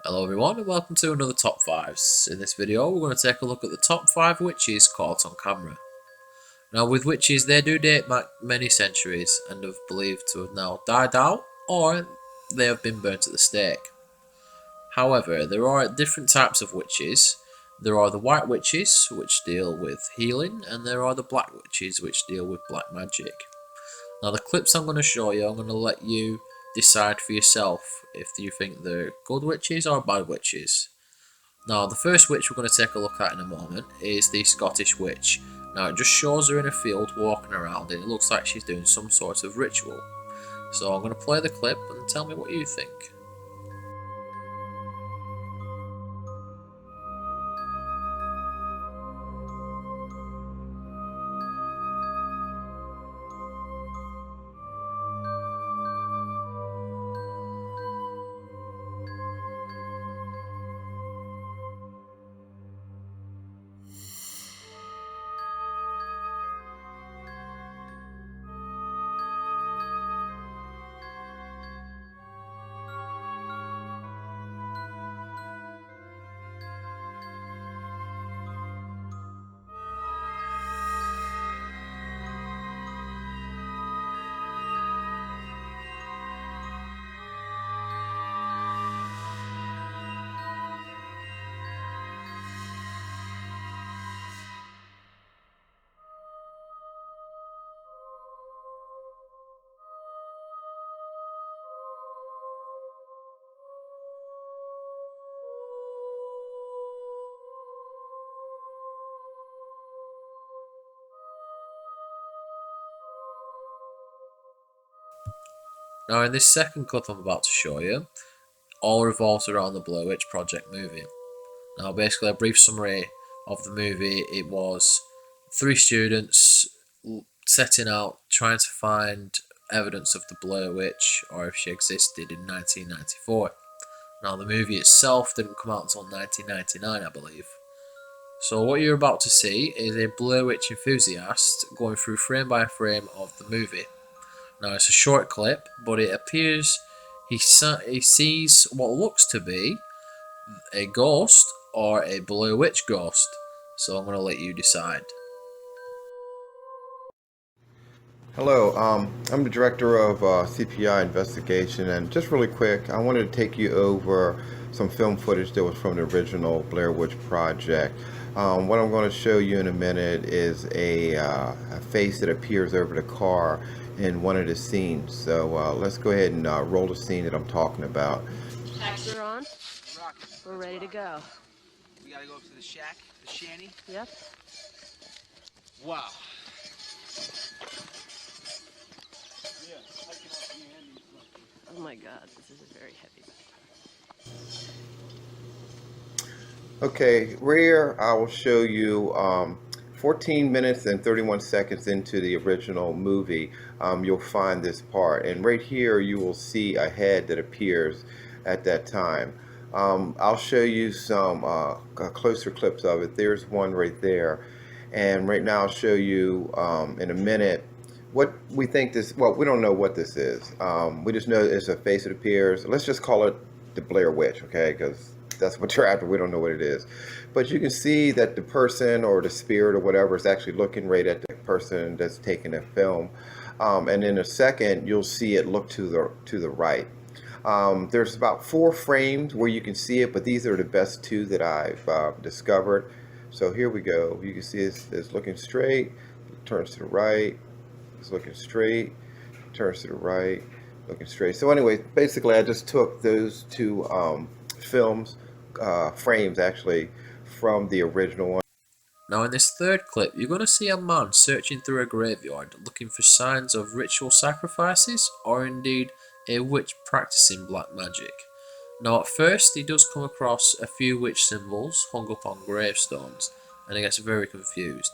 Hello everyone and welcome to another Top 5s. In this video we're going to take a look at the top 5 witches caught on camera. Now with witches they do date back many centuries and are believed to have now died out or they have been burnt at the stake. However, there are different types of witches. There are the white witches which deal with healing, and there are the black witches which deal with black magic. Now the clips I'm going to show you, I'm going to let you decide for yourself if you think they're good witches or bad witches. Now the first witch we're going to take a look at in a moment is the Scottish witch. Now it just shows her in a field walking around and it looks like she's doing some sort of ritual. So I'm going to play the clip and tell me what you think. Now in this second clip I'm about to show you, all revolves around the Blair Witch Project movie. Now basically a brief summary of the movie, it was 3 students setting out trying to find evidence of the Blair Witch or if she existed in 1994. Now the movie itself didn't come out until 1999 I believe. So what you're about to see is a Blair Witch enthusiast going through frame by frame of the movie. Now it's a short clip, but it appears he sees what looks to be a ghost or a Blair Witch ghost. So I'm going to let you decide. Hello, I'm the director of CPI investigation, and just really quick, I wanted to take you over some film footage that was from the original Blair Witch Project. What I'm going to show you in a minute is a face that appears over the car in one of the scenes. So let's go ahead and roll the scene that I'm talking about. We're on. We're ready to go. We gotta go up to the shack, the shanty. Yep. Wow. Oh my god, this is a very heavy backpack. Okay, rear, I will show you 14 minutes and 31 seconds into the original movie, you'll find this part. And right here, you will see a head that appears at that time. I'll show you some closer clips of it. There's one right there. And right now, I'll show you in a minute what we think this, well, we don't know what this is. We just know it's a face that appears. Let's just call it the Blair Witch, okay? Because that's what you're after. We don't know what it is. But you can see that the person or the spirit or whatever is actually looking right at the person that's taking the film. And in a second, you'll see it look to the right. There's about 4 frames where you can see it, but these are the best 2 that I've discovered. So here we go. You can see it's looking straight, turns to the right, it's looking straight, turns to the right, looking straight. So anyway, basically I just took those 2 frames actually from the original one. Now in this third clip, you're going to see a man searching through a graveyard looking for signs of ritual sacrifices or indeed a witch practicing black magic. Now at first he does come across a few witch symbols hung up on gravestones and he gets very confused.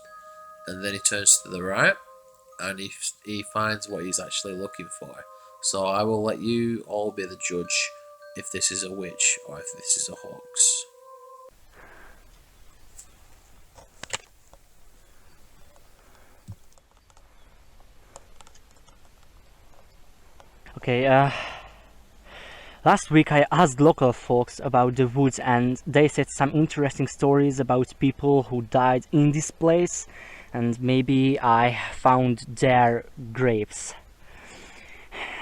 And then he turns to the right and he finds what he's actually looking for. So I will let you all be the judge if this is a witch or if this is a hoax. Okay, Last week I asked local folks about the woods and they said some interesting stories about people who died in this place, and maybe I found their graves.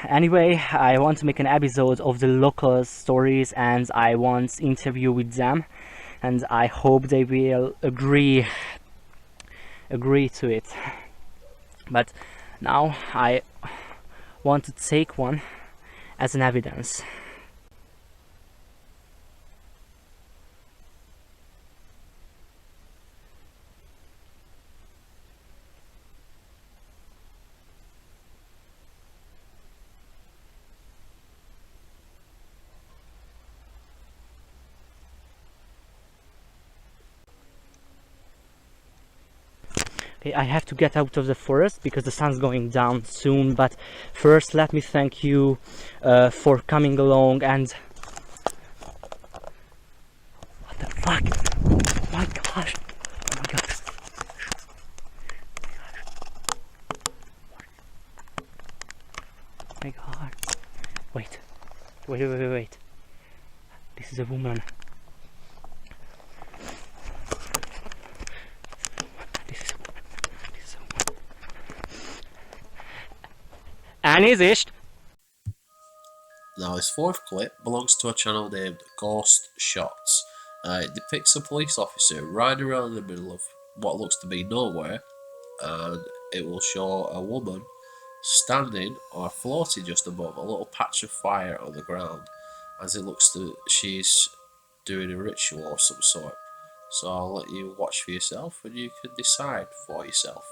Anyway, I want to make an episode of the local stories and I want interview with them, and I hope they will agree to it. But now I want to take one as an evidence. Okay, I have to get out of the forest because the sun's going down soon, but first let me thank you for coming along. And what the fuck? Oh my gosh! Oh my god! Oh my god! Wait! This is a woman. Elnézést! Now, this fourth clip belongs to a channel named Ghost Shots. It depicts a police officer riding around in the middle of what looks to be nowhere, and it will show a woman standing or floating just above a little patch of fire on the ground, as it looks to she's doing a ritual of some sort. So I'll let you watch for yourself and you can decide for yourself.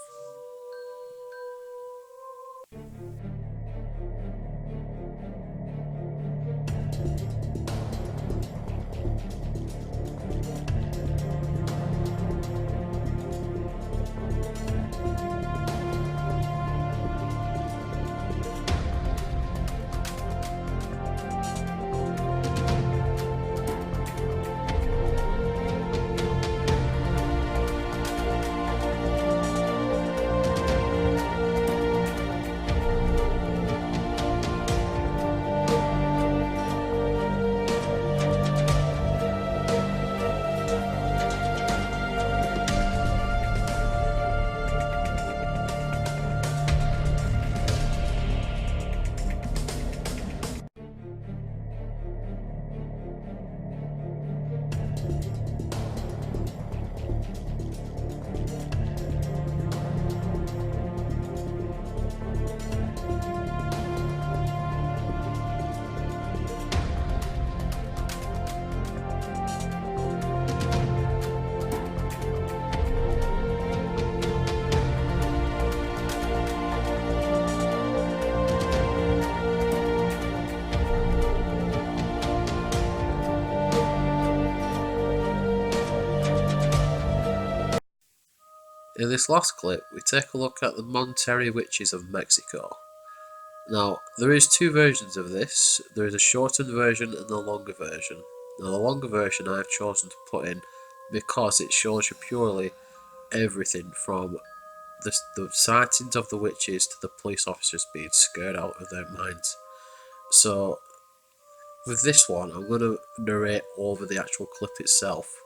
In this last clip, we take a look at the Monterey Witches of Mexico. Now, there is two versions of this. There is a shortened version and a longer version. Now, the longer version I have chosen to put in because it shows you purely everything from the sightings of the witches to the police officers being scared out of their minds. So, with this one, I'm going to narrate over the actual clip itself.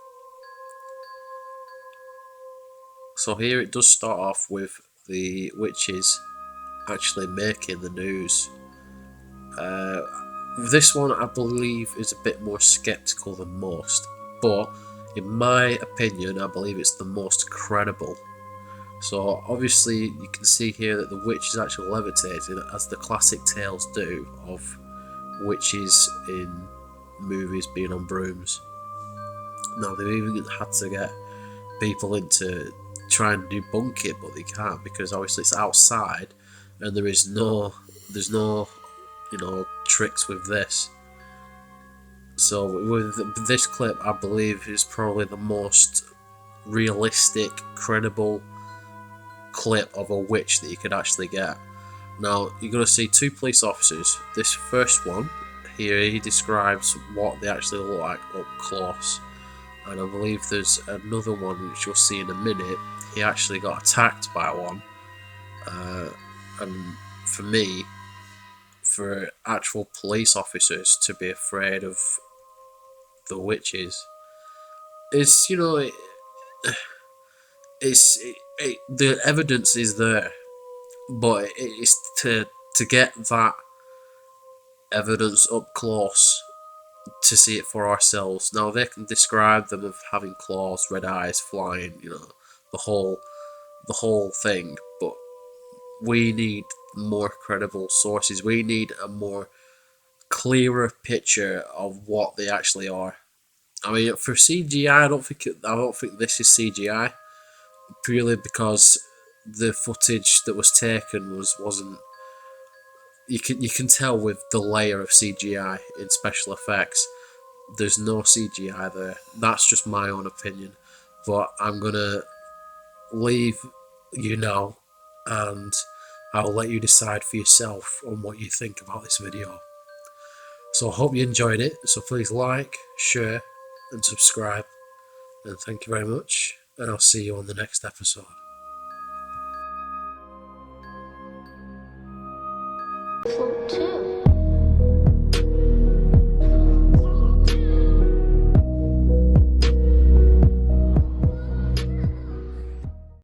So here it does start off with the witches actually making the news. This one I believe is a bit more skeptical than most, but in my opinion I believe it's the most credible. So obviously you can see here that the witch is actually levitating, as the classic tales do of witches in movies being on brooms. Now they've even had to get people in to try and debunk it, but they can't, because obviously it's outside and there's no tricks with this. So with this clip, I believe is probably the most realistic, credible clip of a witch that you could actually get. Now you're going to see two police officers. This first one here, he describes what they actually look like up close, and I believe there's another one which you'll see in a minute. He actually got attacked by one, and for me for actual police officers to be afraid of the witches. It's, you know, the evidence is there, but it's to get that evidence up close, to see it for ourselves. Now they can describe them of having claws, red eyes, flying, you know, the whole thing, but we need more credible sources. We need a more clearer picture of what they actually are. I mean, for CGI, I don't think this is CGI, purely because the footage that was taken wasn't. You can tell with the layer of CGI in special effects. There's no CGI there. That's just my own opinion, but I'm gonna leave you now, and I'll let you decide for yourself on what you think about this video. So I hope you enjoyed it. So please like, share, and subscribe. And thank you very much. And I'll see you on the next episode.